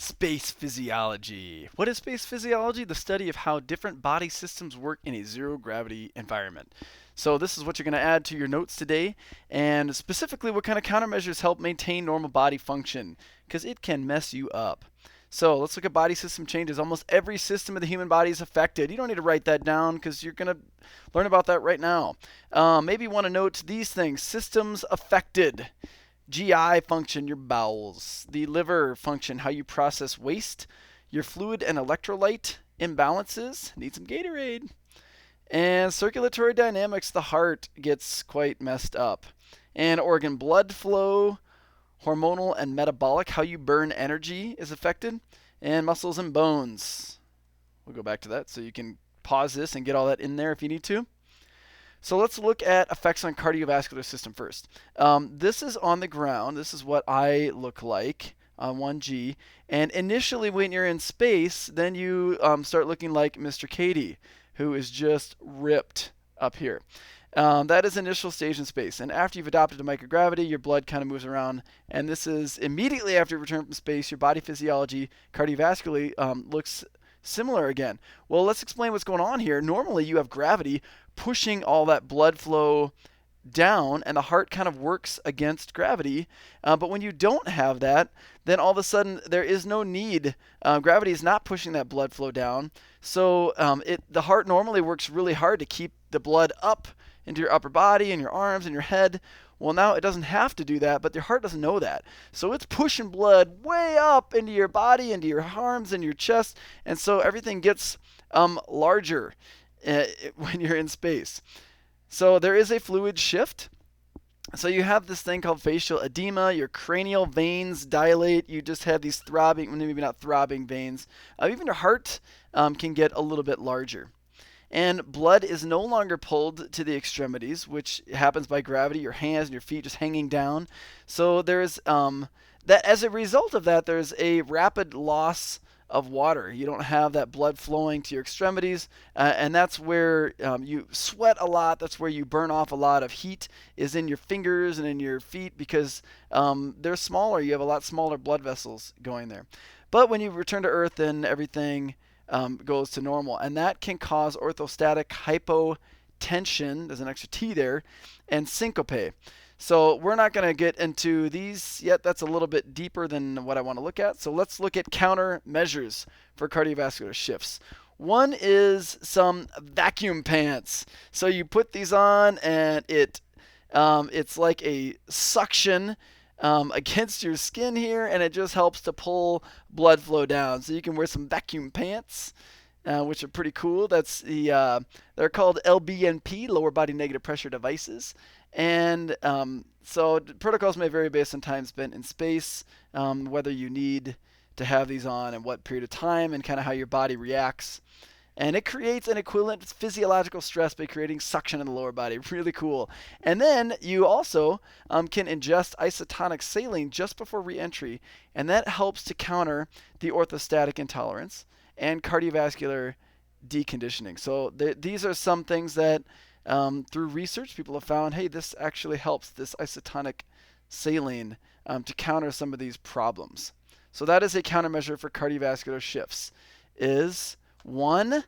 Space physiology. What is space physiology? The study of how different body systems work in a zero gravity environment. So, this is what you're going to add to your notes today, and specifically what kind of countermeasures help maintain normal body function, because it can mess you up. So, let's look at body system changes. Almost every system of the human body is affected. You don't need to write that down because you're going to learn about that right now. Maybe you want to note these things: systems affected. GI function, your bowels. The liver function, how you process waste. Your fluid and electrolyte imbalances. Need some Gatorade. And circulatory dynamics, the heart gets quite messed up. And organ blood flow, hormonal and metabolic, how you burn energy is affected. And muscles and bones. We'll go back to that so you can pause this and get all that in there if you need to. So let's look at effects on cardiovascular system first. This is on the ground. This is what I look like on 1G. And initially when you're in space, then you start looking like Mr. Katie, who is just ripped up here. That is initial stage in space. And after you've adopted to microgravity, your blood kind of moves around. And this is immediately after you return from space, your body physiology cardiovascularly looks similar again. Well, let's explain what's going on here. Normally, you have gravity pushing all that blood flow down, and the heart kind of works against gravity. But when you don't have that, then all of a sudden there is no need. Gravity is not pushing that blood flow down. So the heart normally works really hard to keep the blood up into your upper body and your arms and your head. Well, now it doesn't have to do that, but your heart doesn't know that. So it's pushing blood way up into your body, into your arms and your chest, and so everything gets larger when you're in space. So there is a fluid shift. So you have this thing called facial edema. Your cranial veins dilate. You just have these throbbing, maybe not throbbing veins. Even your heart can get a little bit larger. And blood is no longer pulled to the extremities, which happens by gravity. Your hands and your feet just hanging down. So there's that. As a result of that, there's a rapid loss of water. You don't have that blood flowing to your extremities, and that's where you sweat a lot. That's where you burn off a lot of heat, is in your fingers and in your feet, because they're smaller. You have a lot smaller blood vessels going there. But when you return to Earth, then everything goes to normal, and that can cause orthostatic hypotension, there's an extra T there, and syncope. So we're not going to get into these yet. That's a little bit deeper than what I want to look at. So let's look at countermeasures for cardiovascular shifts. One is some vacuum pants. So you put these on, and it's like a suction against your skin here, and it just helps to pull blood flow down. So you can wear some vacuum pants, which are pretty cool. That's they're called LBNP, lower body negative pressure devices. And so protocols may vary based on time spent in space, whether you need to have these on and what period of time, and kind of how your body reacts. And it creates an equivalent physiological stress by creating suction in the lower body. Really cool. And then you also can ingest isotonic saline just before re-entry, and that helps to counter the orthostatic intolerance and cardiovascular deconditioning. So these are some things that through research people have found, hey, this actually helps, this isotonic saline, to counter some of these problems. So that is a countermeasure for cardiovascular shifts. Is 1,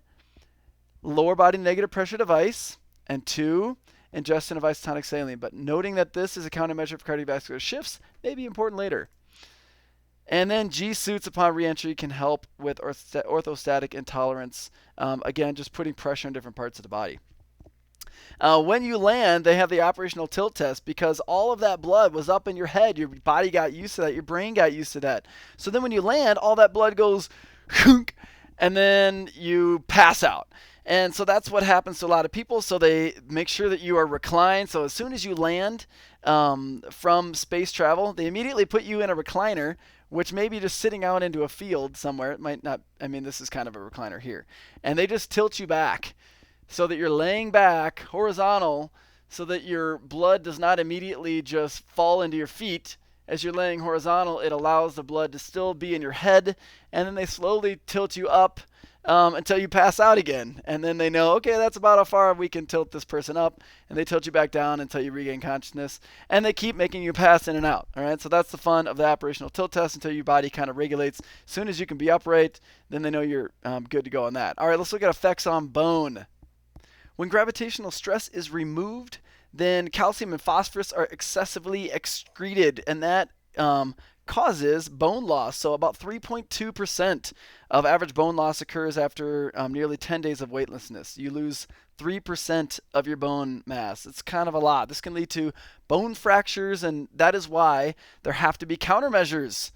lower body negative pressure device, and 2, ingestion of isotonic saline. But noting that this is a countermeasure for cardiovascular shifts may be important later. And then G suits upon reentry can help with orthostatic intolerance. Again, just putting pressure on different parts of the body. When you land, they have the operational tilt test, because all of that blood was up in your head. Your body got used to that. Your brain got used to that. So then when you land, all that blood goes and then you pass out. And so that's what happens to a lot of people. So they make sure that you are reclined. So as soon as you land from space travel, they immediately put you in a recliner, which may be just sitting out into a field somewhere. It might not, this is kind of a recliner here. And they just tilt you back so that you're laying back horizontal, so that your blood does not immediately just fall into your feet. As you're laying horizontal, it allows the blood to still be in your head, and then they slowly tilt you up until you pass out again. And then they know, okay, that's about how far we can tilt this person up. And they tilt you back down until you regain consciousness. And they keep making you pass in and out. All right, so that's the fun of the operational tilt test until your body kind of regulates. As soon as you can be upright, then they know you're good to go on that. All right, let's look at effects on bone. When gravitational stress is removed, then calcium and phosphorus are excessively excreted, and that causes bone loss. So about 3.2% of average bone loss occurs after nearly 10 days of weightlessness. You lose 3% of your bone mass. It's kind of a lot. This can lead to bone fractures, and that is why there have to be countermeasures.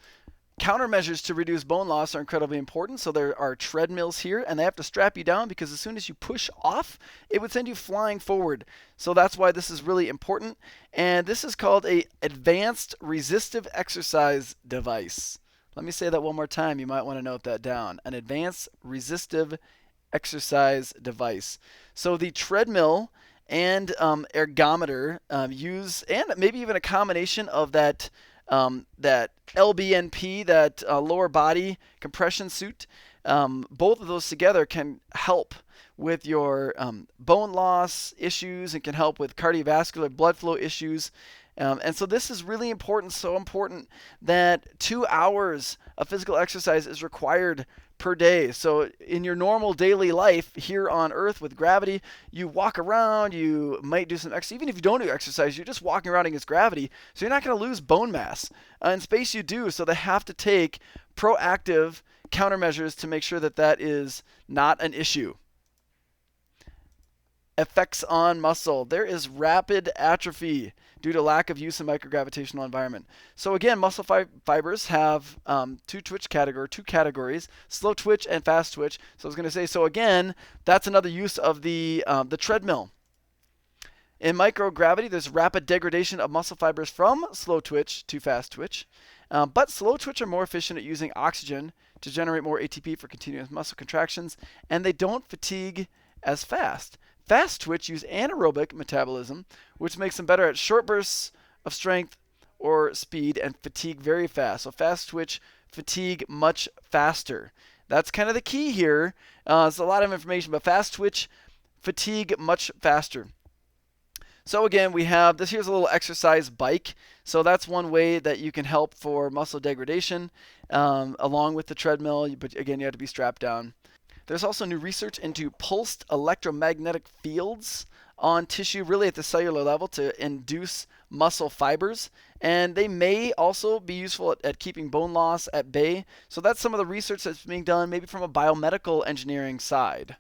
Countermeasures to reduce bone loss are incredibly important. So there are treadmills here, and they have to strap you down because as soon as you push off, it would send you flying forward. So that's why this is really important. And this is called a advanced resistive exercise device. Let me say that one more time. You might want to note that down. An advanced resistive exercise device. So the treadmill and ergometer use, and maybe even a combination of that LBNP, that lower body compression suit, both of those together can help with your bone loss issues and can help with cardiovascular blood flow issues. And so this is really important, so important that 2 hours of physical exercise is required per day. So in your normal daily life here on Earth with gravity, you walk around, you might do some exercise. Even if you don't do exercise, you're just walking around against gravity. So you're not going to lose bone mass. In space you do, so they have to take proactive countermeasures to make sure that that is not an issue. Effects on muscle. There is rapid atrophy due to lack of use in microgravitational environment. So again, muscle fibers have two categories, slow twitch and fast twitch. So I was going to say, so again, that's another use of the treadmill. In microgravity, there's rapid degradation of muscle fibers from slow twitch to fast twitch. But slow twitch are more efficient at using oxygen to generate more ATP for continuous muscle contractions, and they don't fatigue as fast. Fast twitch use anaerobic metabolism, which makes them better at short bursts of strength or speed and fatigue very fast. So fast twitch fatigue much faster. That's kind of the key here. It's a lot of information, but fast twitch fatigue much faster. So again, we have this. Here's a little exercise bike. So that's one way that you can help for muscle degradation along with the treadmill. But again, you have to be strapped down. There's also new research into pulsed electromagnetic fields on tissue, really at the cellular level, to induce muscle fibers. And they may also be useful at keeping bone loss at bay. So that's some of the research that's being done, maybe from a biomedical engineering side.